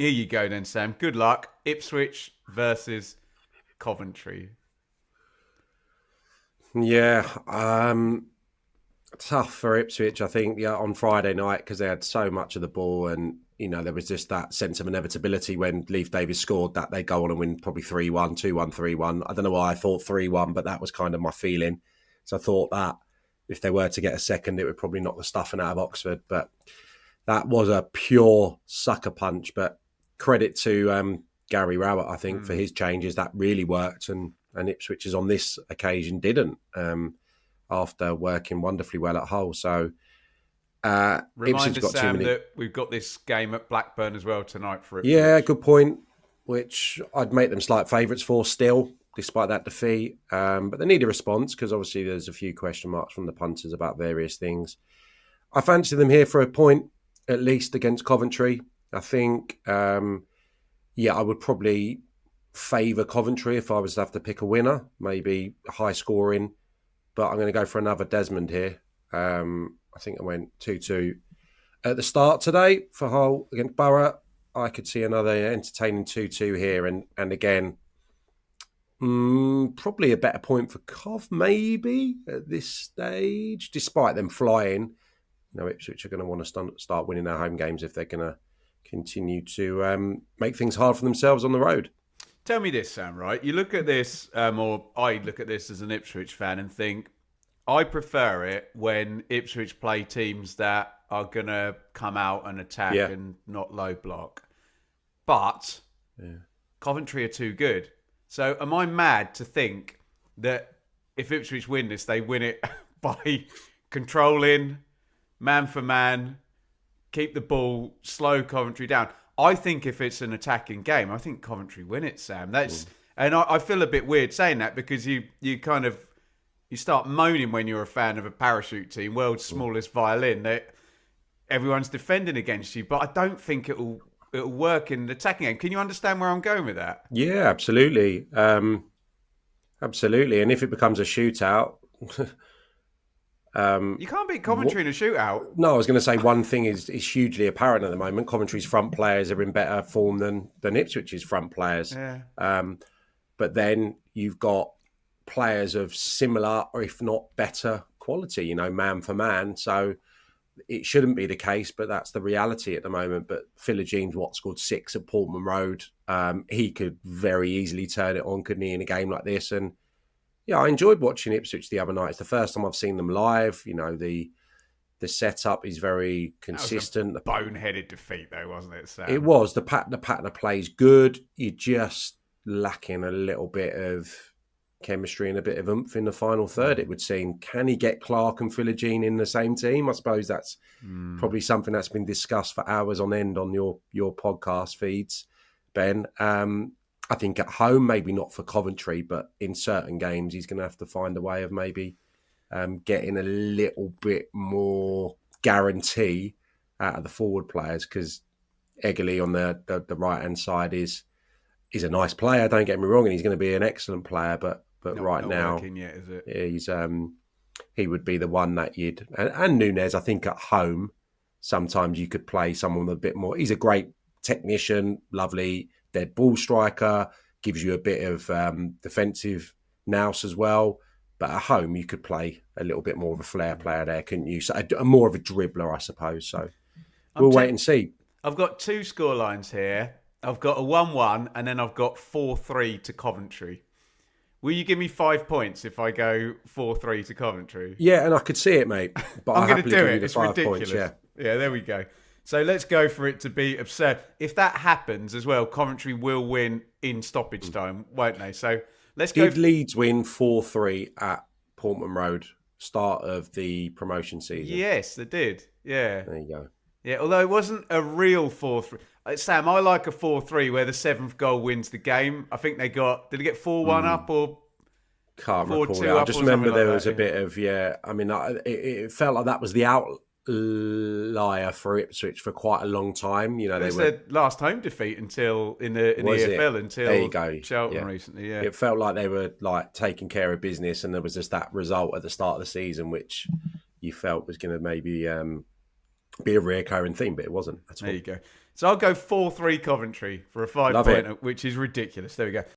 Here you go then, Sam. Good luck. Ipswich versus Coventry. Yeah, tough for Ipswich, I think, yeah, on Friday night because they had so much of the ball and, there was just that sense of inevitability when Leif Davis scored that they'd go on and win probably 3-1, 2-1, 3-1. I don't know why I thought 3-1, but that was kind of my feeling. So I thought that if they were to get a second, it would probably knock the stuffing out of Oxford. But that was a pure sucker punch. But credit to Gary Rowett, I think, for his changes. That really worked. And Ipswich's on this occasion didn't. After working wonderfully well at Hull. So Remind Ipswich us, got too Sam, many. that we've got this game at Blackburn as well tonight for Yeah, Ipswich. good point. Which I'd make them slight favourites for still, despite that defeat. But they need a response because obviously there's a few question marks from the punters about various things. I fancy them here for a point, at least against Coventry. I think, I would probably favour Coventry if I was to have to pick a winner, maybe high scoring. But I'm going to go for another Desmond here. I think I went 2-2 at the start today for Hull against Borough. I could see another entertaining 2-2 here. And again, probably a better point for Cov, maybe, at this stage, despite them flying. Ipswich are going to want to start winning their home games if they're going to continue to make things hard for themselves on the road. Tell me this, Sam, right? You look at this, or I look at this as an Ipswich fan and think, I prefer it when Ipswich play teams that are going to come out and attack and not low block. But Coventry are too good. So am I mad to think that if Ipswich win this, they win it by controlling, man for man, keep the ball, slow Coventry down? I think if it's an attacking game, I think Coventry win it, Sam. And I feel a bit weird saying that because you start moaning when you're a fan of a parachute team, world's smallest violin, that everyone's defending against you. But I don't think it'll work in the attacking game. Can you understand where I'm going with that? Yeah, absolutely. Absolutely. And if it becomes a shootout, you can't beat Coventry in a shootout. No, I was going to say one thing is hugely apparent at the moment. Coventry's front players are in better form than Ipswich's front players. Yeah. But then you've got players of similar, or if not better quality, man for man. So it shouldn't be the case, but that's the reality at the moment. But Philogene scored 6 at Portman Road. He could very easily turn it on, couldn't he, in a game like this? And yeah, I enjoyed watching Ipswich the other night. It's the first time I've seen them live. The setup is very consistent. That was a boneheaded defeat, though, wasn't it, Sam? It was. The pattern of play is good. You're just lacking a little bit of chemistry and a bit of oomph in the final third, it would seem. Can he get Clark and Philogene in the same team? I suppose that's probably something that's been discussed for hours on end on your podcast feeds, Ben. I think at home, maybe not for Coventry, but in certain games, he's going to have to find a way of maybe getting a little bit more guarantee out of the forward players, because Eggerly on the right-hand side is a nice player, don't get me wrong, and he's going to be an excellent player, but right now, yet, is it? He would be the one that you'd... And Nunes, I think at home, sometimes you could play someone with a bit more... He's a great technician, lovely dead ball striker, gives you a bit of defensive nous as well. But at home, you could play a little bit more of a flair player there, couldn't you? So more of a dribbler, I suppose. So we'll wait and see. I've got 2 scorelines here. I've got a 1-1 and then I've got 4-3 to Coventry. Will you give me 5 points if I go 4-3 to Coventry? Yeah, and I could see it, mate. But I'm going to do it. It's ridiculous. Points, yeah, there we go. So let's go for it to be absurd. If that happens as well, Coventry will win in stoppage time, won't they? So let's go. Did Leeds win 4-3 at Portman Road, start of the promotion season? Yes, they did. Yeah. There you go. Yeah, although it wasn't a real 4-3. Sam, I like a 4-3 where the 7th goal wins the game. I think did they get 4-1 up or... Can't recall it. I just remember there was a bit of, I mean, it felt like that was the outlier for Ipswich for quite a long time. They was were their last home defeat until in the EFL until there you go. Cheltenham recently. Yeah, it felt like they were like taking care of business, and there was just that result at the start of the season which you felt was going to maybe be a recurring theme, but it wasn't at all. There you go. So I'll go 4-3 Coventry for a 5-pointer, which is ridiculous. There we go.